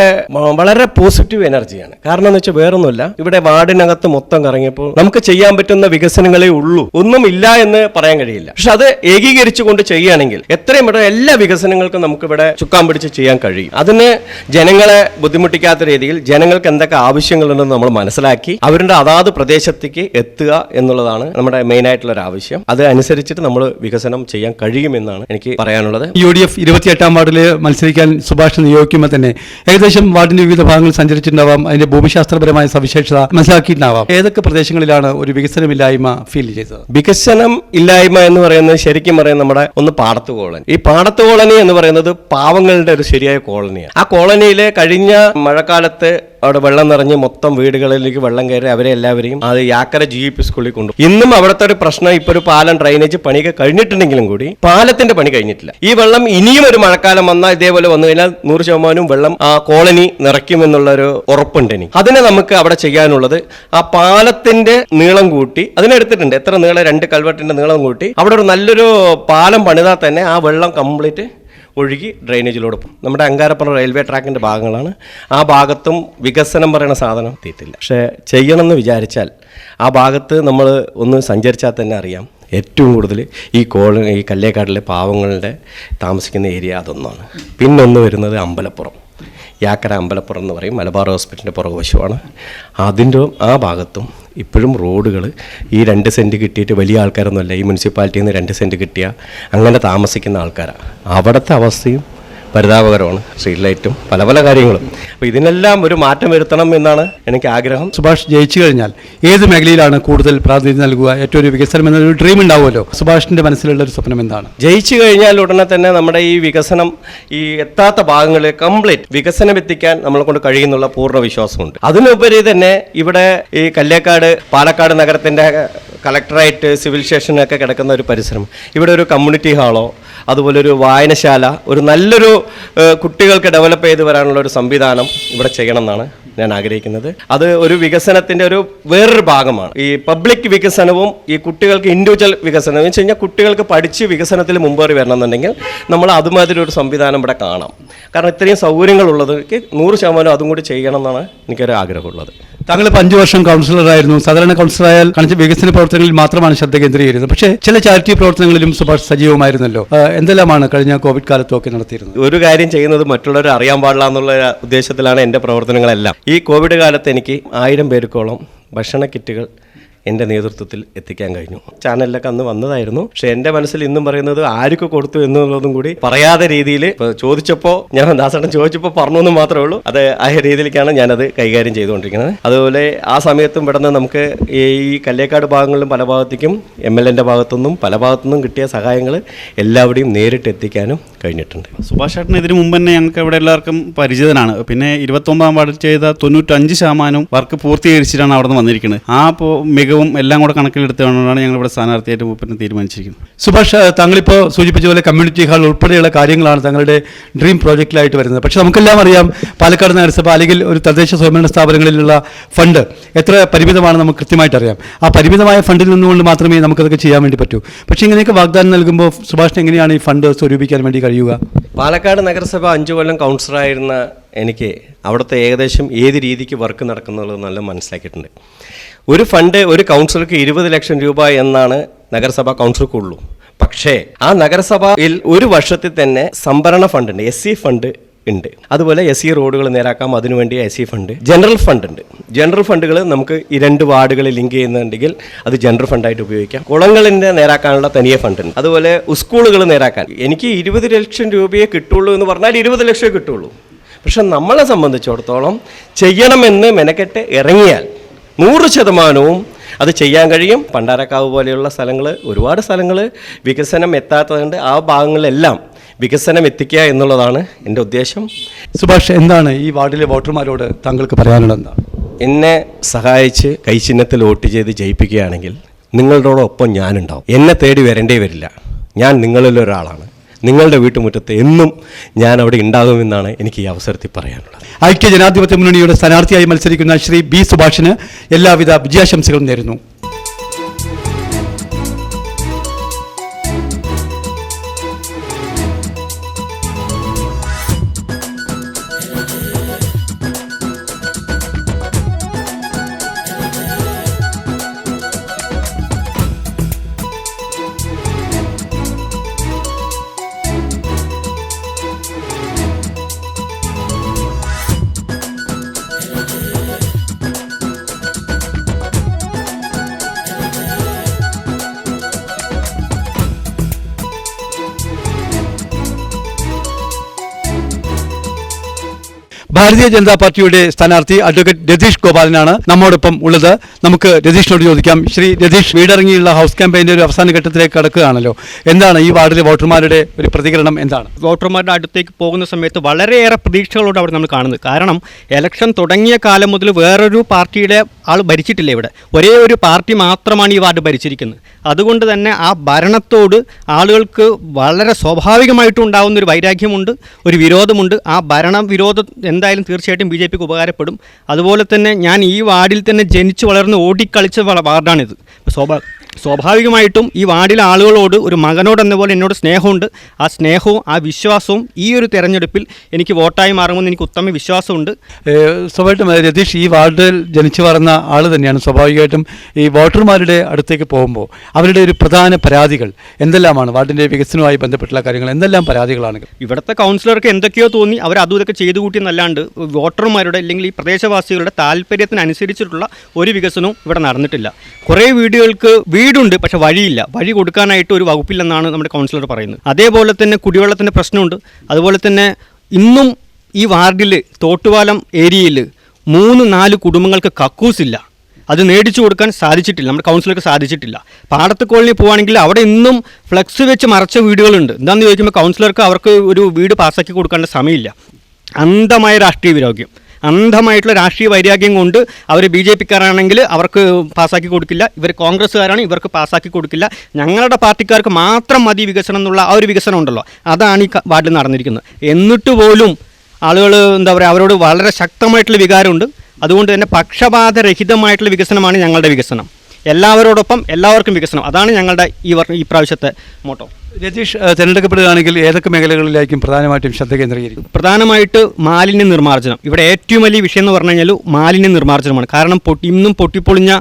വളരെ പോസിറ്റീവ് എനർജിയാണ്. കാരണം എന്ന് വെച്ചാൽ വേറൊന്നുമില്ല, ഇവിടെ വാർഡിനകത്ത് മൊത്തം കറങ്ങിയപ്പോൾ നമുക്ക് ചെയ്യാൻ പറ്റുന്ന വികസനങ്ങളേ ഉള്ളൂ, ഒന്നും ഇല്ല എന്ന് പറയാൻ കഴിയില്ല. പക്ഷെ അത് ഏകീകരിച്ചുകൊണ്ട് ചെയ്യുകയാണെങ്കിൽ എത്രയും പെട്ടെന്ന് എല്ലാ വികസനങ്ങൾക്കും നമുക്കിവിടെ ചുക്കാൻ പിടിച്ച് ചെയ്യാൻ കഴിയും. അതിന് ജനങ്ങളെ ബുദ്ധിമുട്ടിക്കാത്ത രീതിയിൽ ജനങ്ങൾക്ക് എന്തൊക്കെ ആവശ്യങ്ങളുണ്ടെന്ന് നമ്മൾ മനസ്സിലാക്കി അവരുടെ അതാത് പ്രദേശത്തേക്ക് എത്തുക എന്നുള്ളതാണ് നമ്മുടെ മെയിൻ ആയിട്ടുള്ള ഒരു ആവശ്യം. അത് അനുസരിച്ചിട്ട് നമ്മൾ വികസനം ചെയ്യാൻ കഴിയുമെന്നാണ് എനിക്ക് പറയാനുള്ളത്. UDF 28-ാം വാർഡിൽ മത്സരിക്കാൻ സുഭാഷ് നിയോഗിക്കുമ്പോൾ തന്നെ ഏകദേശം വാർഡിന്റെ വിവിധ ഭാഗങ്ങൾ സഞ്ചരിച്ചിട്ടുണ്ടാവാം, അതിന്റെ ഭൂമിശാസ്ത്രപരമായ സവിശേഷത മനസ്സിലാക്കിയിട്ടുണ്ടാവാം. ഏതൊക്കെ പ്രദേശങ്ങളിലാണ് ഒരു വികസനമില്ലായ്മ ഫീൽ ചെയ്തത്? വികസനം ഇല്ലായ്മ എന്ന് പറയുന്നത് ശരിക്കും പറയുന്നത് നമ്മുടെ ഒന്ന് പാടത്ത് കോളനി. ഈ പാടത്ത് കോളനി എന്ന് പറയുന്നത് പാവങ്ങളുടെ ഒരു ശരിയായ കോളനിയാണ്. ആ കോളനിയിലെ കഴിഞ്ഞ മഴക്കാലത്ത് അവിടെ വെള്ളം നിറഞ്ഞ് മൊത്തം വീടുകളിലേക്ക് വെള്ളം കയറി അവരെ എല്ലാവരെയും അത് യാക്കര GEP സ്കൂളിൽ കൊണ്ടു. ഇന്നും അവിടുത്തെ ഒരു പ്രശ്നം, ഇപ്പോൾ ഒരു പാലം ഡ്രൈനേജ് പണിയൊക്കെ കഴിഞ്ഞിട്ടുണ്ടെങ്കിലും കൂടി പാലത്തിന്റെ പണി കഴിഞ്ഞിട്ടില്ല. ഈ വെള്ളം ഇനിയും ഒരു മഴക്കാലം വന്നാൽ ഇതേപോലെ വന്നു കഴിഞ്ഞാൽ 100% വെള്ളം ആ കോളനി നിറയ്ക്കുമെന്നുള്ളൊരു ഉറപ്പുണ്ട് എനിക്ക്. അതിനെ നമുക്ക് അവിടെ ചെയ്യാനുള്ളത് ആ പാലത്തിന്റെ നീളം കൂട്ടി, അതിനെടുത്തിട്ടുണ്ട് എത്ര നീളം, 2 കൽവെട്ടിന്റെ നീളം കൂട്ടി അവിടെ ഒരു നല്ലൊരു പാലം പണിതാൽ തന്നെ ആ വെള്ളം കംപ്ലീറ്റ് ഒഴുകി ഡ്രെയിനേജിലൂടെ പോകും. നമ്മുടെ അങ്കാരപ്പുറം റെയിൽവേ ട്രാക്കിൻ്റെ ഭാഗങ്ങളാണ്. ആ ഭാഗത്തും വികസനം പറയുന്ന സാധനം എത്തിയിട്ടില്ല. പക്ഷേ ചെയ്യണമെന്ന് വിചാരിച്ചാൽ ആ ഭാഗത്ത് നമ്മൾ ഒന്ന് സഞ്ചരിച്ചാൽ തന്നെ അറിയാം, ഏറ്റവും കൂടുതൽ ഈ കല്ലേക്കാട്ടിലെ പാവങ്ങളുടെ താമസിക്കുന്ന ഏരിയ അതൊന്നാണ്. പിന്നൊന്ന് വരുന്നത് അമ്പലപ്പുറം, യാക്കര അമ്പലപ്പുറം എന്ന് പറയും, മലബാർ ഹോസ്പിറ്റലിൻ്റെ പുറകുവശമാണ്. അതിൻ്റെ ആ ഭാഗത്തും ഇപ്പോഴും റോഡുകൾ ഈ 2 സെൻറ്റ് കിട്ടിയിട്ട് വലിയ ആൾക്കാരൊന്നുമല്ല, ഈ മുനിസിപ്പാലിറ്റിയിൽ നിന്ന് 2 സെൻറ്റ് കിട്ടിയ അങ്ങനെ താമസിക്കുന്ന ആൾക്കാരാണ്. അവിടുത്തെ അവസ്ഥയും പരിതാപകരമാണ്. സ്ട്രീറ്റ് ലൈറ്റും പല പല കാര്യങ്ങളും. അപ്പോൾ ഇതിനെല്ലാം ഒരു മാറ്റം വരുത്തണം എന്നാണ് എനിക്ക് ആഗ്രഹം. സുഭാഷ് ജയിച്ചു കഴിഞ്ഞാൽ ഏത് മേഖലയിലാണ് കൂടുതൽ പ്രാതിനിധ്യം നൽകുക? ഏറ്റവും ഒരു വികസനം എന്നൊരു ഡ്രീം ഉണ്ടാവുമല്ലോ, സുഭാഷിന്റെ മനസ്സിലുള്ള ഒരു സ്വപ്നം എന്താണ്? ജയിച്ചു കഴിഞ്ഞാൽ ഉടനെ തന്നെ നമ്മുടെ ഈ വികസനം, ഈ എത്താത്ത ഭാഗങ്ങളിൽ കംപ്ലീറ്റ് വികസനം എത്തിക്കാൻ നമ്മളെ കൊണ്ട് കഴിയുന്നുള്ള പൂർണ്ണ വിശ്വാസമുണ്ട്. അതിനുപരി തന്നെ ഇവിടെ ഈ കല്ലേക്കാട് പാലക്കാട് നഗരത്തിൻ്റെ കളക്ടറേറ്റ്, സിവിൽ സ്റ്റേഷനൊക്കെ കിടക്കുന്ന ഒരു പരിസരം, ഇവിടെ ഒരു കമ്മ്യൂണിറ്റി ഹാളോ അതുപോലെ ഒരു വായനശാല, ഒരു നല്ലൊരു കുട്ടികൾക്ക് ഡെവലപ്പ് ചെയ്ത് വരാനുള്ള ഒരു സംവിധാനം ഇവിടെ ചെയ്യണം എന്നാണ് ഞാൻ ആഗ്രഹിക്കുന്നത്. അത് ഒരു വികസനത്തിൻ്റെ ഒരു വേറൊരു ഭാഗമാണ്. ഈ പബ്ലിക് വികസനവും ഈ കുട്ടികൾക്ക് ഇൻഡിവിജ്വൽ വികസനം എന്ന് വെച്ച് കഴിഞ്ഞാൽ കുട്ടികൾക്ക് പഠിച്ച് വികസനത്തിൽ മുമ്പേറി വരണം എന്നുണ്ടെങ്കിൽ നമ്മൾ അതുമാതിരി ഒരു സംവിധാനം ഇവിടെ കാണാം. കാരണം ഇത്രയും സൗകര്യങ്ങളുള്ളതൊക്കെ 100% അതും കൂടി ചെയ്യണം എന്നാണ് എനിക്കൊരു ആഗ്രഹമുള്ളത്. താങ്കൾ 5 വർഷം കൗൺസിലറായിരുന്നു. സാധാരണ കൗൺസിലറായാൽ വികസന പ്രവർത്തനങ്ങളിൽ മാത്രമാണ് ശ്രദ്ധ കേന്ദ്രീകരിക്കുന്നത്. പക്ഷേ ചില ചാരിറ്റി പ്രവർത്തനങ്ങളിലും സുഭാഷ് സജീവമായിരുന്നല്ലോ. എന്തെല്ലാമാണ് കഴിഞ്ഞ കോവിഡ് കാലത്തൊക്കെ നടത്തിയിരുന്നത്? ഒരു കാര്യം ചെയ്യുന്നത് മറ്റുള്ളവർ അറിയാൻ പാടില്ല എന്നുള്ള ഉദ്ദേശത്തിലാണ് എൻ്റെ പ്രവർത്തനങ്ങളെല്ലാം. ഈ കോവിഡ് കാലത്ത് എനിക്ക് 1000 പേർക്കോളം ഭക്ഷണ കിറ്റുകൾ എൻ്റെ നേതൃത്വത്തിൽ എത്തിക്കാൻ കഴിഞ്ഞു. ചാനലിലൊക്കെ അന്ന് വന്നതായിരുന്നു. പക്ഷെ എൻ്റെ മനസ്സിൽ ഇന്നും പറയുന്നത് ആർക്ക് കൊടുത്തു എന്നുള്ളതും കൂടി പറയാതെ രീതിയിൽ ചോദിച്ചപ്പോൾ, ഞാൻ ദാസേട്ടൻ ചോദിച്ചപ്പോൾ പറഞ്ഞു എന്ന് മാത്രമേ ഉള്ളൂ. അത് ആ രീതിയിലേക്കാണ് ഞാനത് കൈകാര്യം ചെയ്തുകൊണ്ടിരിക്കുന്നത്. അതുപോലെ ആ സമയത്തും ഇവിടെ നമുക്ക് ഈ കല്ലേക്കാട് ഭാഗങ്ങളിലും പല ഭാഗത്തേക്കും MLAൻ്റെ ഭാഗത്തുനിന്നും പല ഭാഗത്തുനിന്നും കിട്ടിയ സഹായങ്ങൾ എല്ലാവരുടെയും നേരിട്ട് എത്തിക്കാനും കഴിഞ്ഞിട്ടുണ്ട്. സുഭാഷ് ചേട്ടൻ ഇതിനു മുമ്പ് തന്നെ ഞങ്ങൾക്ക് ഇവിടെ എല്ലാവർക്കും പരിചിതനാണ്. പിന്നെ 29-ാം വാർഡിൽ ചെയ്ത 95% വർക്ക് പൂർത്തീകരിച്ചിട്ടാണ് അവിടെ നിന്ന് വന്നിരിക്കുന്നത്. ആ മികവും എല്ലാം കൂടെ കണക്കിലെടുത്തുകൊണ്ടാണ് ഞങ്ങൾ ഇവിടെ സ്ഥാനാർത്ഥിയായിട്ട് മൂപ്പറിനെ തീരുമാനിച്ചിരിക്കുന്നത്. സുഭാഷ്, താങ്കളിപ്പോൾ സൂചിപ്പിച്ച പോലെ കമ്മ്യൂണിറ്റി ഹാൾ ഉൾപ്പെടെയുള്ള കാര്യങ്ങളാണ് താങ്കളുടെ ഡ്രീം പ്രോജക്റ്റിലായിട്ട് വരുന്നത്. പക്ഷേ നമുക്കെല്ലാം അറിയാം, പാലക്കാട് നഗരസഭ അല്ലെങ്കിൽ ഒരു തദ്ദേശ സ്വയംഭരണ സ്ഥാപനങ്ങളിലുള്ള ഫണ്ട് എത്ര പരിമിതമാണ് നമുക്ക് കൃത്യമായിട്ട് അറിയാം. ആ പരിമിതമായ ഫണ്ടിൽ നിന്നുകൊണ്ട് മാത്രമേ നമുക്കതൊക്കെ ചെയ്യാൻ വേണ്ടി പറ്റൂ. പക്ഷേ ഇങ്ങനെയൊക്കെ വാഗ്ദാനം നൽകുമ്പോൾ സുഭാഷിന് എങ്ങനെയാണ് ഈ ഫണ്ട് സ്വരൂപിക്കാൻ വേണ്ടി കഴിയുക? പാലക്കാട് നഗരസഭ 5 കൊല്ലം കൗൺസിലറായിരുന്ന എനിക്ക് അവിടുത്തെ ഏകദേശം ഏത് രീതിക്ക് വർക്ക് നടക്കുന്നുള്ളത് നല്ല മനസ്സിലാക്കിയിട്ടുണ്ട്. ഒരു ഫണ്ട് ഒരു കൗൺസിലർക്ക് 20 ലക്ഷം രൂപ എന്നാണ് നഗരസഭ കൗൺസിലർക്കുള്ളൂ. പക്ഷേ ആ നഗരസഭയിൽ ഒരു വർഷത്തിൽ തന്നെ സംഭരണ ഫണ്ട് ഉണ്ട്, SC ഫണ്ട് ഉണ്ട്. അതുപോലെ SC റോഡുകൾ നേരാക്കാം, അതിനുവേണ്ടി SC ഫണ്ട്, ജനറൽ ഫണ്ട് ഉണ്ട്. ജനറൽ ഫണ്ടുകൾ നമുക്ക് ഈ 2 വാർഡുകളിൽ ലിങ്ക് ചെയ്യുന്നുണ്ടെങ്കിൽ അത് ജനറൽ ഫണ്ടായിട്ട് ഉപയോഗിക്കാം. കുളങ്ങളിൻ്റെ നേരാക്കാനുള്ള തനിയെ ഫണ്ട് ഉണ്ട്. അതുപോലെ സ്കൂളുകൾ നേരാക്കാൻ എനിക്ക് 20 ലക്ഷം രൂപയെ കിട്ടുള്ളൂ എന്ന് പറഞ്ഞാൽ 20 ലക്ഷമേ കിട്ടുള്ളൂ. പക്ഷെ നമ്മളെ സംബന്ധിച്ചിടത്തോളം ചെയ്യണമെന്ന് മെനക്കെട്ട് ഇറങ്ങിയാൽ 100% അത് ചെയ്യാൻ കഴിയും. പണ്ടാരക്കാവ് പോലെയുള്ള സ്ഥലങ്ങൾ, ഒരുപാട് സ്ഥലങ്ങൾ വികസനം എത്താത്തതുകൊണ്ട് ആ ഭാഗങ്ങളിലെല്ലാം വികസനം എത്തിക്കുക എന്നുള്ളതാണ് എൻ്റെ ഉദ്ദേശം. സുഭാഷ്, എന്താണ് ഈ വാർഡിലെ വോട്ടർമാരോട് താങ്കൾക്ക് പറയാനുള്ളത്? എന്താണ്? എന്നെ സഹായിച്ച് കൈചിഹ്നത്തിൽ വോട്ട് ചെയ്ത് ജയിപ്പിക്കുകയാണെങ്കിൽ നിങ്ങളോടൊപ്പം ഞാനുണ്ടാവും. എന്നെ തേടി വരേണ്ടേ വരില്ല. ഞാൻ നിങ്ങളിലൊരാളാണ്. നിങ്ങളുടെ വീട്ടുമുറ്റത്ത് എന്നും ഞാൻ അവിടെ ഉണ്ടാകുമെന്നാണ് എനിക്ക് ഈ അവസരത്തിൽ പറയാനുള്ളത്. ഐക്യ ജനാധിപത്യ മുന്നണിയുടെ സ്ഥാനാർത്ഥിയായി മത്സരിക്കുന്ന ശ്രീ ബി സുഭാഷിന് എല്ലാവിധ വിജയാശംസകളും നേരുന്നു. ഭാരതീയ ജനതാ പാർട്ടിയുടെ സ്ഥാനാർത്ഥി അഡ്വക്കേറ്റ് രതീഷ് ഗോപാലനാണ് നമ്മോടൊപ്പം ഉള്ളത്. നമുക്ക് രതീഷിനോട് ചോദിക്കാം. ശ്രീ രതീഷ്, വീടിറങ്ങിയുള്ള ഹൗസ് ക്യാമ്പയിൻ്റെ ഒരു അവസാന ഘട്ടത്തിലേക്ക് കടക്കുകയാണല്ലോ. എന്താണ് ഈ വാർഡിലെ വോട്ടർമാരുടെ ഒരു പ്രതികരണം? എന്താണ്? വോട്ടർമാരുടെ അടുത്തേക്ക് പോകുന്ന സമയത്ത് വളരെയേറെ പ്രതീക്ഷകളോട് അവിടെ നമ്മൾ കാണുന്നത്. കാരണം ഇലക്ഷൻ തുടങ്ങിയ കാലം മുതൽ വേറൊരു പാർട്ടിയുടെ ആൾ ഭരിച്ചിട്ടില്ല. ഇവിടെ ഒരേ ഒരു പാർട്ടി മാത്രമാണ് ഈ വാർഡ് ഭരിച്ചിരിക്കുന്നത്. അതുകൊണ്ട് തന്നെ ആ ഭരണത്തോട് ആളുകൾക്ക് വളരെ സ്വാഭാവികമായിട്ടും ഉണ്ടാകുന്ന ഒരു വൈരാഗ്യമുണ്ട്, ഒരു വിരോധമുണ്ട്. ആ ഭരണ വിരോധം എന്തായാലും തീർച്ചയായിട്ടും BJPക്ക് ഉപകാരപ്പെടും. അതുപോലെ തന്നെ ഞാൻ ഈ വാർഡിൽ തന്നെ ജനിച്ചു വളർന്ന് ഓടിക്കളിച്ച വാർഡാണിത്. സ്വാഭാവികമായിട്ടും ഈ വാർഡിലെ ആളുകളോട് ഒരു മകനോടെന്ന പോലെ എന്നോട് സ്നേഹമുണ്ട്. ആ സ്നേഹവും ആ വിശ്വാസവും ഈ ഒരു തെരഞ്ഞെടുപ്പിൽ എനിക്ക് വോട്ടായി മാറുമെന്ന് എനിക്ക് ഉത്തമ വിശ്വാസമുണ്ട്. സ്വാഭാവികമായിട്ടും രതീഷ് ഈ വാർഡിൽ ജനിച്ചു വളർന്ന ആൾ തന്നെയാണ്. സ്വാഭാവികമായിട്ടും ഈ വോട്ടർമാരുടെ അടുത്തേക്ക് പോകുമ്പോൾ അവരുടെ ഒരു പ്രധാന പരാതികൾ എന്തെല്ലാമാണ്? വാർഡിൻ്റെ വികസനവുമായി ബന്ധപ്പെട്ടുള്ള കാര്യങ്ങൾ എന്തെല്ലാം പരാതികളാണ്? ഇവിടുത്തെ കൗൺസിലർക്ക് എന്തൊക്കെയോ തോന്നി അവർ അതും ഇതൊക്കെ ചെയ്തു കൂട്ടി എന്നല്ലാണ്ട് വോട്ടർമാരുടെ അല്ലെങ്കിൽ ഈ പ്രദേശവാസികളുടെ താല്പര്യത്തിനനുസരിച്ചിട്ടുള്ള ഒരു വികസനവും ഇവിടെ നടന്നിട്ടില്ല. കുറേ വീടുകൾക്ക് വീടുണ്ട്, പക്ഷെ വഴിയില്ല. വഴി കൊടുക്കാനായിട്ട് ഒരു വകുപ്പില്ലെന്നാണ് നമ്മുടെ കൗൺസിലർ പറയുന്നത്. അതേപോലെ തന്നെ കുടിവെള്ളത്തിൻ്റെ പ്രശ്നമുണ്ട്. അതുപോലെ തന്നെ ഇന്നും ഈ വാർഡിൽ തോട്ടുപാലം ഏരിയയിൽ 3-4 കുടുംബങ്ങൾക്ക് കക്കൂസില്ല. അത് മേടിച്ചു കൊടുക്കാൻ സാധിച്ചിട്ടില്ല, നമ്മുടെ കൗൺസിലർക്ക് സാധിച്ചിട്ടില്ല. പാടത്ത് കോളനി പോവുകയാണെങ്കിൽ അവിടെ ഇന്നും ഫ്ലക്സ് വെച്ച് മറച്ച വീടുകളുണ്ട്. എന്താണെന്ന് ചോദിക്കുമ്പോൾ കൗൺസിലർക്ക് അവർക്ക് ഒരു വീട് പാസ്സാക്കി കൊടുക്കേണ്ട സമയമില്ല. അന്ധമായ രാഷ്ട്രീയ വൈരാഗ്യം, അന്ധമായിട്ടുള്ള രാഷ്ട്രീയ വൈരാഗ്യം കൊണ്ട് അവർ BJPക്കാരാണെങ്കിൽ അവർക്ക് പാസ്സാക്കി കൊടുക്കില്ല, ഇവർ കോൺഗ്രസ്സുകാരാണ് ഇവർക്ക് പാസ്സാക്കി കൊടുക്കില്ല. ഞങ്ങളുടെ പാർട്ടിക്കാർക്ക് മാത്രം മതി വികസനം എന്നുള്ള ആ ഒരു വികസനം ഉണ്ടല്ലോ, അതാണ് ഈ വാർഡിൽ നടന്നിരിക്കുന്നത്. എന്നിട്ട് പോലും ആളുകൾ എന്താ പറയുക, അവരോട് വളരെ ശക്തമായിട്ടുള്ള വികാരമുണ്ട്. അതുകൊണ്ട് തന്നെ പക്ഷപാതരഹിതമായിട്ടുള്ള വികസനമാണ് ഞങ്ങളുടെ വികസനം. എല്ലാവരോടൊപ്പം എല്ലാവർക്കും വികസനം, അതാണ് ഞങ്ങളുടെ ഈ പ്രാവശ്യത്തെ മോട്ടോ. രതീഷ്, തിരഞ്ഞെടുക്കപ്പെടുകയാണെങ്കിൽ ഏതൊക്കെ മേഖലകളിലായിരിക്കും പ്രധാനമായിട്ടും ശ്രദ്ധ കേന്ദ്രീകരിക്കും? പ്രധാനമായിട്ട് മാലിന്യ നിർമ്മാർജ്ജനം. ഇവിടെ ഏറ്റവും വലിയ വിഷയം എന്ന് പറഞ്ഞു കഴിഞ്ഞാൽ മാലിന്യ നിർമ്മാർജ്ജനമാണ്. കാരണം ഇന്നും പൊട്ടിപ്പൊളിഞ്ഞ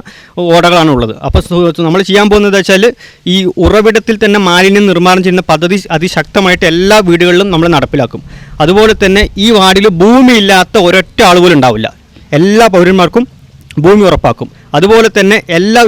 ഓടകളാണ് ഉള്ളത്. അപ്പോൾ നമ്മൾ ചെയ്യാൻ പോകുന്നത് വെച്ചാൽ ഈ ഉറവിടത്തിൽ തന്നെ മാലിന്യം നിർമ്മാർജ്ജനം ചെയ്യുന്ന പദ്ധതി അതിശക്തമായിട്ട് എല്ലാ വീടുകളിലും നമ്മൾ നടപ്പിലാക്കും. അതുപോലെ തന്നെ ഈ വാർഡിൽ ഭൂമിയില്ലാത്ത ഒരൊറ്റ ആൾ പോലും ഉണ്ടാവില്ല. എല്ലാ പൗരന്മാർക്കും ഭൂമി ഉറപ്പാക്കും. അതുപോലെ തന്നെ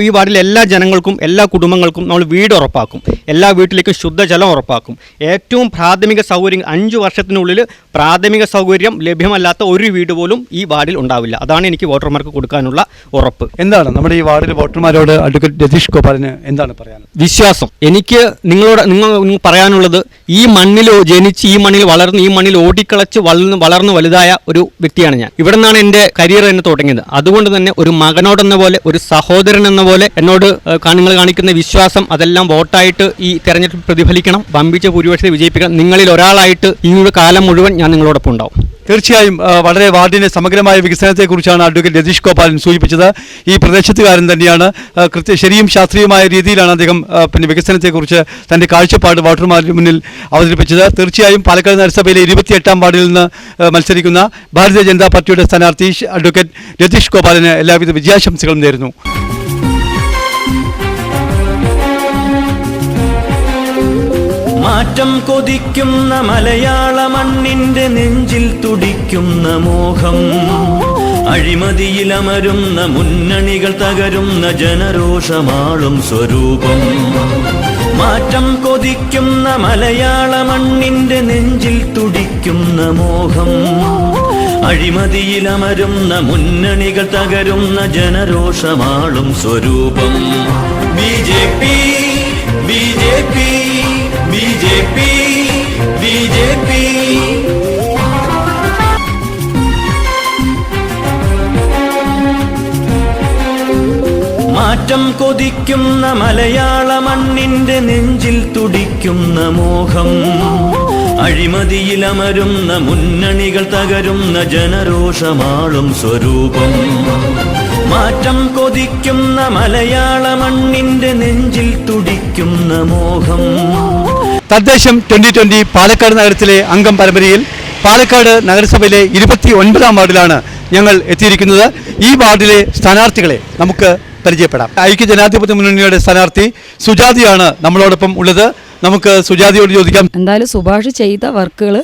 ഈ വാർഡിലെ എല്ലാ ജനങ്ങൾക്കും എല്ലാ കുടുംബങ്ങൾക്കും നമ്മൾ വീട് ഉറപ്പാക്കും. എല്ലാ വീട്ടിലേക്കും ശുദ്ധജലം ഉറപ്പാക്കും. ഏറ്റവും പ്രാഥമിക സൗകര്യം 5 വർഷത്തിനുള്ളിൽ പ്രാഥമിക സൗകര്യം ലഭ്യമല്ലാത്ത ഒരു വീട് പോലും ഈ വാർഡിൽ ഉണ്ടാവില്ല. അതാണ് എനിക്ക് വോട്ടർമാർക്ക് കൊടുക്കാനുള്ള ഉറപ്പ്. എന്താണ് നമ്മുടെ ഈ വാർഡിലെ വോട്ടർമാരോട് അഡ്വക്കേറ്റ് രതീഷ് ഗോപാലിന് എന്താണ് പറയാൻ? വിശ്വാസം. എനിക്ക് നിങ്ങൾ പറയാനുള്ളത്, ഈ മണ്ണിൽ ജനിച്ച് ഈ മണ്ണിൽ വളർന്ന് ഈ മണ്ണിൽ ഓടിക്കളച്ച് വളർന്ന് വലുതായ ഒരു വ്യക്തിയാണ് ഞാൻ. ഇവിടെ നിന്നാണ് എൻ്റെ കരിയർ തന്നെ തുടങ്ങിയത്. അതുകൊണ്ട് തന്നെ ഒരു മകനോടെന്ന പോലെ, ഒരു സഹോദരൻ എന്ന പോലെ എന്നോട് നിങ്ങൾ കാണിക്കുന്ന വിശ്വാസം അതെല്ലാം വോട്ടായിട്ട് ഈ തെരഞ്ഞെടുപ്പ് പ്രതിഫലിക്കണം. വമ്പിച്ച ഭൂരിപക്ഷത്തെ വിജയിപ്പിക്കണം. നിങ്ങളിൽ ഒരാളായിട്ട് ഈ കാലം മുഴുവൻ ഞാൻ നിങ്ങളോടൊപ്പം ഉണ്ടാവും. തീർച്ചയായും വളരെ വാർഡിൻ്റെ സമഗ്രമായ വികസനത്തെക്കുറിച്ചാണ് അഡ്വക്കേറ്റ് രതീഷ് ഗോപാലൻ സൂചിപ്പിച്ചത്. ഈ പ്രദേശത്തുകാരൻ തന്നെയാണ്. ശരിയും ശാസ്ത്രീയമായ രീതിയിലാണ് അദ്ദേഹം വികസനത്തെക്കുറിച്ച് തൻ്റെ കാഴ്ചപ്പാട് വോട്ടർമാരുടെ മുന്നിൽ അവതരിപ്പിച്ചത്. തീർച്ചയായും പാലക്കാട് നഗരസഭയിലെ 28ാം വാർഡിൽ നിന്ന് മത്സരിക്കുന്ന ഭാരതീയ ജനതാ പാർട്ടിയുടെ സ്ഥാനാർത്ഥി അഡ്വക്കേറ്റ് രതീഷ് ഗോപാലിന് എല്ലാവിധ വിജയാശംസകളും നേരുന്നു. മാറ്റം കൊതിക്കുന്ന മലയാള മണ്ണിന്റെ നെഞ്ചിൽ തുടിക്കുന്ന മോഹം, അഴിമതിയിലമരുന്ന മുന്നണികൾ തകരുന്ന ജനരോഷമാളും സ്വരൂപം. മാറ്റം കൊതിക്കുന്ന മലയാള മണ്ണിന്റെ നെഞ്ചിൽ തുടിക്കുന്ന മോഹം, അഴിമതിയിലമരുന്ന മുന്നണികൾ തകരുന്ന ജനരോഷമാളും സ്വരൂപം BJP BJP BJP BJP. മാറ്റം കൊതിക്കുന്ന മലയാള മണ്ണിന്റെ നെഞ്ചിൽ തുടിക്കുന്ന മോഹം അഴിമതിയിലമരുന്ന മുന്നണികൾ തകരുന്ന ജനരോഷമാളും സ്വരൂപം മാറ്റം കൊതിക്കുന്ന മലയാള മണ്ണിന്റെ നെഞ്ചിൽ തുടിക്കുന്ന മോഹം. തദ്ദേശം 2020 പാലക്കാട് നഗരത്തിലെ അംഗം പരമ്പരയിൽ പാലക്കാട് നഗരസഭയിലെ 29-ാം വാർഡിലാണ് ഞങ്ങൾ എത്തിയിരിക്കുന്നത്. ഈ വാർഡിലെ സ്ഥാനാർത്ഥികളെ നമുക്ക് പരിചയപ്പെടാം. ഐക്യജനാധിപത്യ മുന്നണിയുടെ സ്ഥാനാർത്ഥി സുജാതയാണ് നമ്മളോടൊപ്പം ഉള്ളത്. നമുക്ക് സുജാതയോട് ചോദിക്കാം. എന്തായാലും സുഭാഷ് ചെയ്ത വർക്കുകൾ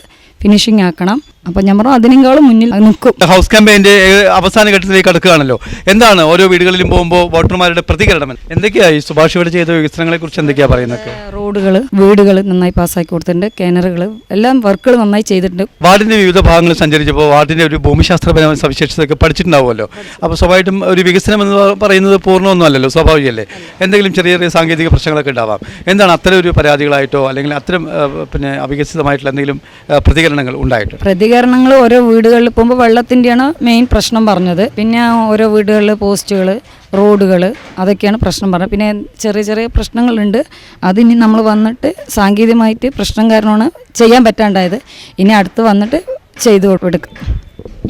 ഫിനിഷിംഗ് ആക്കണം. അപ്പം ഞമ്മറും അതിനേക്കാളും മുന്നിൽ നിൽക്കും. ഹൗസ് ക്യാമ്പയിന്റെ അവസാന ഘട്ടത്തിലേക്ക് അടുക്കുകയാണല്ലോ. എന്താണ് ഓരോ വീടുകളിലും പോകുമ്പോൾ വോട്ടർമാരുടെ പ്രതികരണം എന്തൊക്കെയായി? സുഭാഷ് ഇവിടെ ചെയ്ത വികസനങ്ങളെ കുറിച്ച് എന്തൊക്കെയാ പറയുന്നത്? റോഡുകൾ, വീടുകൾ നന്നായി പാസ്സാക്കി കൊടുത്തിട്ടുണ്ട്. കിണറുകൾ എല്ലാം വർക്കുകൾ നന്നായി ചെയ്തിട്ടുണ്ട്. വാർഡിന്റെ വിവിധ ഭാഗങ്ങളിൽ സഞ്ചരിച്ചപ്പോൾ വാർഡിന്റെ ഒരു ഭൂമിശാസ്ത്രപരമായ സവിശേഷതയൊക്കെ പഠിച്ചിട്ടുണ്ടാവുമല്ലോ. അപ്പോൾ സ്വാഭാവികമായിട്ടും ഒരു വികസനം എന്ന് പറയുന്നത് പൂർണ്ണമൊന്നും അല്ലല്ലോ, സ്വാഭാവികമല്ലേ? എന്തെങ്കിലും ചെറിയ ചെറിയ സാങ്കേതിക പ്രശ്നങ്ങളൊക്കെ ഉണ്ടാവാം. എന്താണ് അത്തരം ഒരു പരാതികളായിട്ടോ അല്ലെങ്കിൽ അത്തരം അവികസിതമായിട്ടുള്ള എന്തെങ്കിലും പ്രതികരണങ്ങൾ ഉണ്ടായിട്ടോ? പ്രതികരണങ്ങൾ ഓരോ വീടുകളിൽ പോകുമ്പോൾ വെള്ളത്തിൻ്റെയാണ് മെയിൻ പ്രശ്നം പറഞ്ഞത്. പിന്നെ ഓരോ വീടുകളിൽ പോസ്റ്റുകൾ, റോഡുകൾ, അതൊക്കെയാണ് പ്രശ്നം പറഞ്ഞത്. പിന്നെ ചെറിയ ചെറിയ പ്രശ്നങ്ങളുണ്ട്. അതിനി നമ്മൾ വന്നിട്ട് സാങ്കേതികമായിട്ട് പ്രശ്നം കാരണമാണ് ചെയ്യാൻ പറ്റാണ്ടായത്. ഇനി അടുത്ത് വന്നിട്ട് ചെയ്തു കൊടുക്കും.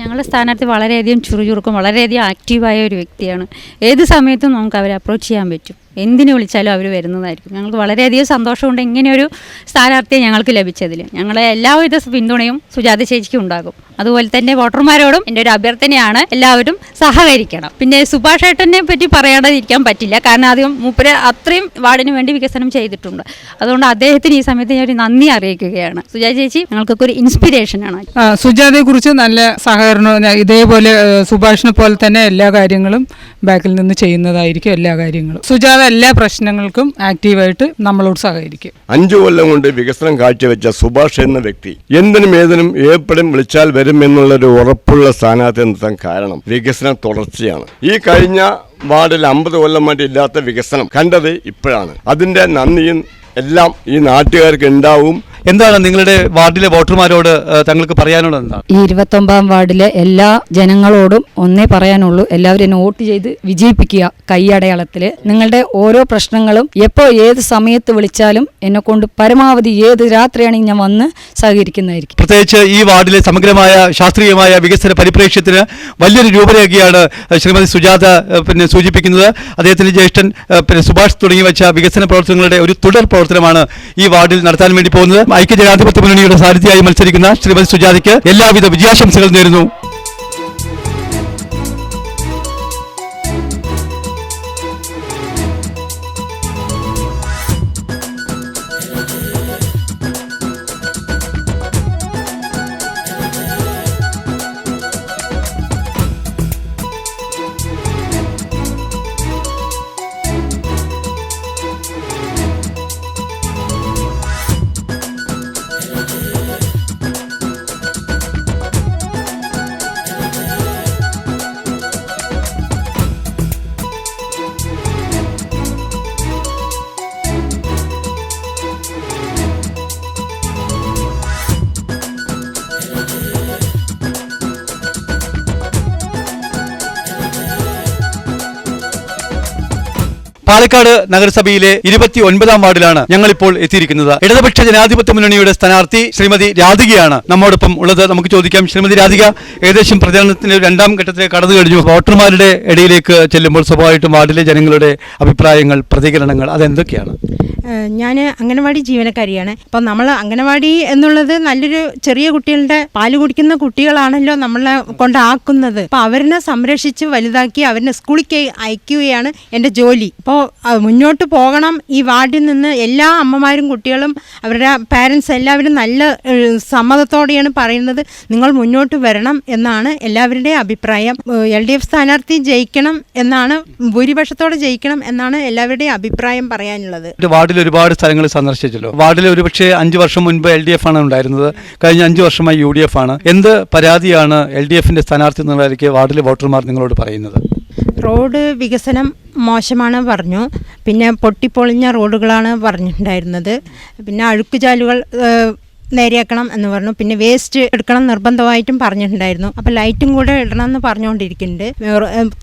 ഞങ്ങളുടെ സ്ഥാനാർത്ഥി വളരെയധികം ചുറുചുറുക്കും വളരെയധികം ആക്റ്റീവായ ഒരു വ്യക്തിയാണ്. ഏത് സമയത്തും നമുക്ക് അവരെ അപ്രോച്ച് ചെയ്യാൻ പറ്റും. എന്തിനു വിളിച്ചാലും അവർ വരുന്നതായിരിക്കും. ഞങ്ങൾക്ക് വളരെയധികം സന്തോഷമുണ്ട് ഇങ്ങനെയൊരു സ്ഥാനാർത്ഥിയെ ഞങ്ങൾക്ക് ലഭിച്ചതിൽ. ഞങ്ങളെ എല്ലാവിധ പിന്തുണയും സുജാത ചേച്ചിക്ക് ഉണ്ടാകും. അതുപോലെ തന്നെ വോട്ടർമാരോടും എൻ്റെ ഒരു അഭ്യർത്ഥനയാണ്, എല്ലാവരും സഹകരിക്കണം. പിന്നെ സുഭാഷ് ഏട്ടനെ പറ്റി പറയാതിരിക്കാൻ പറ്റില്ല. കാരണം ആദ്യം മൂപ്പര് അത്രയും വാർഡിന് വേണ്ടി വികസനം ചെയ്തിട്ടുണ്ട്. അതുകൊണ്ട് അദ്ദേഹത്തിന് ഈ സമയത്ത് ഞാൻ ഒരു നന്ദി അറിയിക്കുകയാണ്. സുജാത ചേച്ചി ഞങ്ങൾക്കൊക്കെ ഒരു ഇൻസ്പിരേഷനാണ്. സുജാതയെ കുറിച്ച് നല്ല സഹകരണം, ഇതേപോലെ സുഭാഷിനെ പോലെ തന്നെ എല്ലാ കാര്യങ്ങളും ബാക്കിൽ നിന്ന് ചെയ്യുന്നതായിരിക്കും. എല്ലാ കാര്യങ്ങളും സുജാത എല്ലാ പ്രശ്നങ്ങൾക്കും ആക്റ്റീവായിട്ട് നമ്മളോട് സഹകരിക്കും. 5 കൊല്ലം കൊണ്ട് വികസനം കാഴ്ചവെച്ച സുഭാഷ് എന്ന വ്യക്തി എന്തിനും ഏതിനും ഏപ്പടും വിളിച്ചാൽ വരും എന്നുള്ളൊരു ഉറപ്പുള്ള സ്ഥാനാർത്ഥി നിർത്താൻ കാരണം വികസനം തുടർച്ചയാണ്. ഈ കഴിഞ്ഞ വാർഡിൽ 50 കൊല്ലമായിട്ട് ഇല്ലാത്ത വികസനം കണ്ടത് ഇപ്പോഴാണ്. അതിന്റെ നന്ദിയും എല്ലാം ഈ നാട്ടുകാർക്ക് ഉണ്ടാവും. എന്താണ് നിങ്ങളുടെ വാർഡിലെ വോട്ടർമാരോട് തങ്ങൾക്ക് പറയാനുള്ളത്? എന്താണ് ഈ 29-ാം വാർഡിലെ എല്ലാ ജനങ്ങളോടും ഒന്നേ പറയാനുള്ളൂ, എല്ലാവരും എന്നെ വോട്ട് ചെയ്ത് വിജയിപ്പിക്കുക. കൈയടയാളത്തിൽ നിങ്ങളുടെ ഓരോ പ്രശ്നങ്ങളും എപ്പോൾ ഏത് സമയത്ത് വിളിച്ചാലും എന്നെ കൊണ്ട് പരമാവധി ഏത് രാത്രിയാണെങ്കിൽ ഞാൻ വന്ന് സഹകരിക്കുന്നതായിരിക്കും. പ്രത്യേകിച്ച് ഈ വാർഡിലെ സമഗ്രമായ ശാസ്ത്രീയമായ വികസന പരിപ്രേക്ഷ്യത്തിന് വലിയൊരു രൂപരേഖയാണ് ശ്രീമതി സുജാത സൂചിപ്പിക്കുന്നത്. അദ്ദേഹത്തിന്റെ ജ്യേഷ്ഠൻ സുഭാഷ് തുടങ്ങി വെച്ച വികസന പ്രവർത്തനങ്ങളുടെ ഒരു തുടർ പ്രവർത്തനമാണ് ഈ വാർഡിൽ നടത്താൻ വേണ്ടി പോകുന്നത്. ഐക്യജനാധിപത്യ മുന്നണിയുടെ സാരഥിയായി മത്സരിക്കുന്ന ശ്രീമതി സുജാതയ്ക്ക് എല്ലാവിധ വിജയാശംസകൾ നേരുന്നു. പാലക്കാട് നഗരസഭയിലെ 29-ാം വാർഡിലാണ് ഞങ്ങളിപ്പോൾ എത്തിയിരിക്കുന്നത്. ഇടതുപക്ഷ ജനാധിപത്യ മുന്നണിയുടെ സ്ഥാനാർത്ഥി ശ്രീമതി രാധികയാണ് നമ്മോടൊപ്പം ഉള്ളത്. നമുക്ക് ചോദിക്കാം, ശ്രീമതി രാധിക ഏകദേശം പ്രചാരണത്തിന്റെ 2-ാം ഘട്ടത്തിലേക്ക് കടന്നു കഴിഞ്ഞു. വോട്ടർമാരുടെ ഇടയിലേക്ക് ചെല്ലുമ്പോൾ സ്വാഭാവികമായിട്ടും വാർഡിലെ ജനങ്ങളുടെ അഭിപ്രായങ്ങൾ, പ്രതികരണങ്ങൾ അതെന്തൊക്കെയാണ്? ഞാൻ അംഗനവാടി ജീവനക്കാരിയാണ്. അപ്പം നമ്മൾ അംഗനവാടി എന്നുള്ളത് നല്ലൊരു ചെറിയ കുട്ടികളുടെ പാല് കുടിക്കുന്ന കുട്ടികളാണല്ലോ നമ്മളെ കൊണ്ടാക്കുന്നത്. അപ്പോൾ അവരിനെ സംരക്ഷിച്ച് വലുതാക്കി അവരിനെ സ്കൂളിലേക്ക് അയക്കുകയാണ് എൻ്റെ ജോലി. അപ്പോൾ മുന്നോട്ട് പോകണം. ഈ വാർഡിൽ നിന്ന് എല്ലാ അമ്മമാരും കുട്ടികളും അവരുടെ പാരൻസ് എല്ലാവരും നല്ല സമ്മതത്തോടെയാണ് പറയുന്നത്, നിങ്ങൾ മുന്നോട്ട് വരണം എന്നാണ് എല്ലാവരുടെയും അഭിപ്രായം. LDF സ്ഥാനാർത്ഥി ജയിക്കണം എന്നാണ്, ഭൂരിപക്ഷത്തോടെ ജയിക്കണം എന്നാണ് എല്ലാവരുടെയും അഭിപ്രായം പറയാനുള്ളത്. വാർഡിൽ വാർഡിൽ ഒരുപാട് സ്ഥലങ്ങൾ സന്ദർശിച്ചല്ലോ. വാർഡിൽ ഒരുപക്ഷെ 5 വർഷം മുൻപ് LDF ആണ് ഉണ്ടായിരുന്നത്, കഴിഞ്ഞ 5 വർഷമായി UDF ആണ്. എന്ത് പരാതിയാണ് LDFന്റെ സ്ഥാനാർത്ഥി എന്നുള്ള നിലയ്ക്ക് വാർഡിലെ വോട്ടർമാർ നിങ്ങളോട് പറയുന്നത്? റോഡ് വികസനം മോശമാണ് പറഞ്ഞു. പിന്നെ പൊട്ടിപ്പൊളിഞ്ഞ റോഡുകളാണ് പറഞ്ഞിട്ടുണ്ടായിരുന്നത്. പിന്നെ അഴുക്കുചാലുകൾ നേരെയാക്കണം എന്ന് പറഞ്ഞു. പിന്നെ വേസ്റ്റ് എടുക്കണം നിർബന്ധമായിട്ടും പറഞ്ഞിട്ടുണ്ടായിരുന്നു. അപ്പോൾ ലൈറ്റും കൂടെ ഇടണം എന്ന് പറഞ്ഞുകൊണ്ടിരിക്കുന്നുണ്ട്.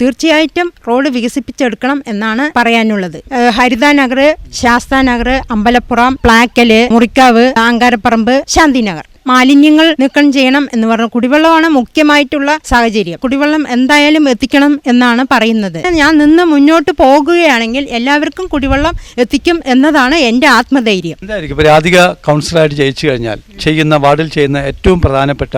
തീർച്ചയായിട്ടും റോഡ് വികസിപ്പിച്ചെടുക്കണം എന്നാണ് പറയാനുള്ളത്. ഹരിതാനഗർ, ശാസ്താനഗർ, അമ്പലപ്പുറം, പ്ലാക്കല്, മുറിക്കാവ്, ആങ്കാരപ്പറമ്പ്, ശാന്തിനഗർ മാലിന്യങ്ങൾ നീക്കം ചെയ്യണം എന്ന് പറഞ്ഞു. കുടിവെള്ളമാണ് മുഖ്യമായിട്ടുള്ള സാഹചര്യം. കുടിവെള്ളം എന്തായാലും എത്തിക്കണം എന്നാണ് പറയുന്നത്. ഞാൻ നിന്ന് മുന്നോട്ട് പോകുകയാണെങ്കിൽ എല്ലാവർക്കും കുടിവെള്ളം എത്തിക്കും എന്നതാണ് എൻ്റെ ആത്മധൈര്യം. എന്തായിരിക്കും രാധിക കൗൺസിലറായിട്ട് ജയിച്ചു കഴിഞ്ഞാൽ വാർഡിൽ ചെയ്യുന്ന ഏറ്റവും പ്രധാനപ്പെട്ട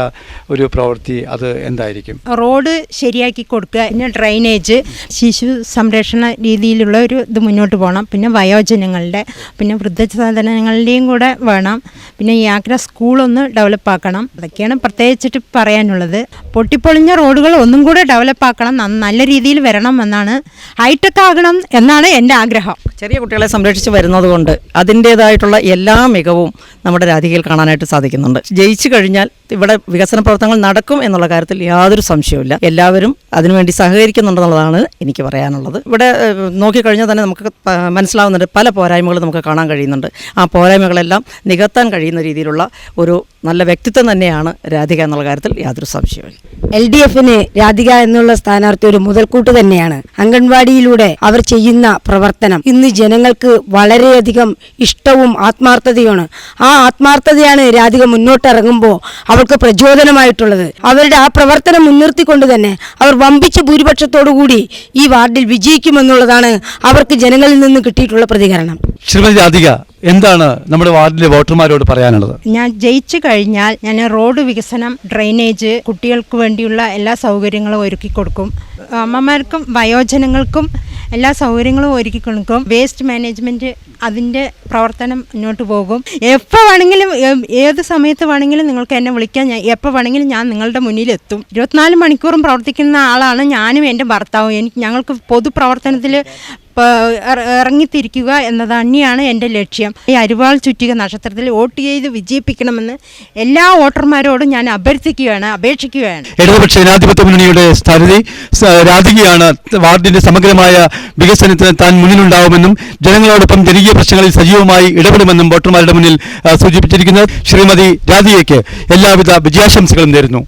ഒരു പ്രവൃത്തി അത് എന്തായിരിക്കും? റോഡ് ശരിയാക്കി കൊടുക്കുക, പിന്നെ ഡ്രൈനേജ്, ശിശു സംരക്ഷണ രീതിയിലുള്ള ഒരു ഇത് മുന്നോട്ട് പോകണം. പിന്നെ വയോജനങ്ങളുടെ, പിന്നെ വൃദ്ധസദനങ്ങളുടെയും കൂടെ വേണം. പിന്നെ ഈ ആഗ്ര സ്കൂളൊന്ന് ഡെവലപ്പാക്കണം. അതൊക്കെയാണ് പ്രത്യേകിച്ചിട്ട് പറയാനുള്ളത്. പൊട്ടിപ്പൊളിഞ്ഞ റോഡുകൾ ഒന്നും കൂടെ ഡെവലപ്പാക്കണം, നല്ല രീതിയിൽ വരണം എന്നാണ്, ഹൈടെക് ആകണം എന്നാണ് എൻ്റെ ആഗ്രഹം. ചെറിയ കുട്ടികളെ സംരക്ഷിച്ച് വരുന്നത് കൊണ്ട് അതിൻ്റേതായിട്ടുള്ള എല്ലാ മികവും നമ്മുടെ രാധികയിൽ കാണാനായിട്ട് സാധിക്കുന്നുണ്ട്. ജയിച്ചു കഴിഞ്ഞാൽ ഇവിടെ വികസന പ്രവർത്തനങ്ങൾ നടക്കും എന്നുള്ള കാര്യത്തിൽ യാതൊരു സംശയവുമില്ല. എല്ലാവരും അതിനുവേണ്ടി സഹകരിക്കുന്നുണ്ടെന്നുള്ളതാണ് എനിക്ക് പറയാനുള്ളത്. ഇവിടെ നോക്കിക്കഴിഞ്ഞാൽ തന്നെ നമുക്ക് മനസ്സിലാവുന്നുണ്ട്, പല പോരായ്മകളും നമുക്ക് കാണാൻ കഴിയുന്നുണ്ട്. ആ പോരായ്മകളെല്ലാം നികത്താൻ കഴിയുന്ന രീതിയിലുള്ള ഒരു നല്ല വ്യക്തിത്വം തന്നെയാണ് രാധിക എന്നുള്ള കാര്യത്തിൽ യാതൊരു സംശയവുമില്ല. LDFന് രാധിക എന്നുള്ള സ്ഥാനാർത്ഥി ഒരു മുതൽക്കൂട്ട് തന്നെയാണ്. അംഗൻവാടിയിലൂടെ അവർ ചെയ്യുന്ന പ്രവർത്തനം ഇന്ന് ജനങ്ങൾക്ക് വളരെയധികം ഇഷ്ടവും ആത്മാർത്ഥതയുമാണ്. ആ ആത്മാർത്ഥതയാണ് രാധിക മുന്നോട്ടിറങ്ങുമ്പോൾ അവർക്ക് പ്രചോദനമായിട്ടുള്ളത്. അവരുടെ ആ പ്രവർത്തനം മുൻനിർത്തിക്കൊണ്ട് തന്നെ അവർ വമ്പിച്ച ഭൂരിപക്ഷത്തോടുകൂടി ഈ വാർഡിൽ വിജയിക്കുമെന്നുള്ളതാണ് അവർക്ക് ജനങ്ങളിൽ നിന്ന് കിട്ടിയിട്ടുള്ള പ്രതികരണം. ശ്രീമതി രാധിക, എന്താണ് നമ്മുടെ വാർഡിലെ വോട്ടർമാരോട് പറയാനുള്ളത്? ഞാൻ ജയിച്ചു കഴിഞ്ഞാൽ ഞാൻ റോഡ് വികസനം, ഡ്രൈനേജ്, കുട്ടികൾക്ക് വേണ്ടിയുള്ള എല്ലാ സൗകര്യങ്ങളും ഒരുക്കി കൊടുക്കും. അമ്മമാർക്കും വയോജനങ്ങൾക്കും എല്ലാ സൗകര്യങ്ങളും ഒരുക്കി കൊടുക്കും. വേസ്റ്റ് മാനേജ്മെൻറ്റ് അതിൻ്റെ പ്രവർത്തനം മുന്നോട്ട് പോകും. എപ്പോൾ വേണമെങ്കിലും ഏത് സമയത്ത് വേണമെങ്കിലും നിങ്ങൾക്ക് എന്നെ വിളിക്കാൻ, ഞാൻ എപ്പോൾ വേണമെങ്കിലും ഞാൻ നിങ്ങളുടെ മുന്നിലെത്തും. 24 മണിക്കൂറും പ്രവർത്തിക്കുന്ന ആളാണ് ഞാനും എൻ്റെ ഭർത്താവും. ഞങ്ങൾക്ക് പൊതുപ്രവർത്തനത്തിൽ ഇറങ്ങിത്തിരിക്കുക എന്നത് തന്നെയാണ് എൻ്റെ ലക്ഷ്യം. ഈ അരിവാൾ ചുറ്റിക നക്ഷത്രത്തിൽ വോട്ട് ചെയ്ത് വിജയിപ്പിക്കണമെന്ന് എല്ലാ വോട്ടർമാരോടും ഞാൻ അപേക്ഷിക്കുകയാണ്. ഇടതുപക്ഷ ജനാധിപത്യ മുന്നണിയുടെ സ്ഥാനാർത്ഥി രാധികയാണ്. വാർഡിന്റെ സമഗ്രമായ വികസനത്തിന് താൻ മുന്നിലുണ്ടാവുമെന്നും ജനങ്ങളോടൊപ്പം ജനകീയ പ്രശ്നങ്ങളിൽ സജീവമായി ഇടപെടുമെന്നും വോട്ടർമാരുടെ മുന്നിൽ സൂചിപ്പിച്ചിരിക്കുന്നത്. ശ്രീമതി രാധികയ്ക്ക് എല്ലാവിധ വിജയാശംസകളും നേരുന്നു.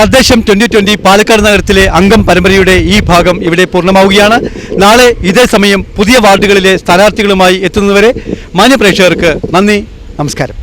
തദ്ദേശം 2020 പാലക്കാട് നഗരത്തിലെ അംഗം പരമ്പരയുടെ ഈ ഭാഗം ഇവിടെ പൂർണ്ണമാവുകയാണ്. നാളെ ഇതേ സമയം പുതിയ വാർഡുകളിലെ സ്ഥാനാർത്ഥികളുമായി എത്തുന്നതുവരെ മാന്യപ്രേക്ഷകർക്ക് നന്ദി, നമസ്കാരം.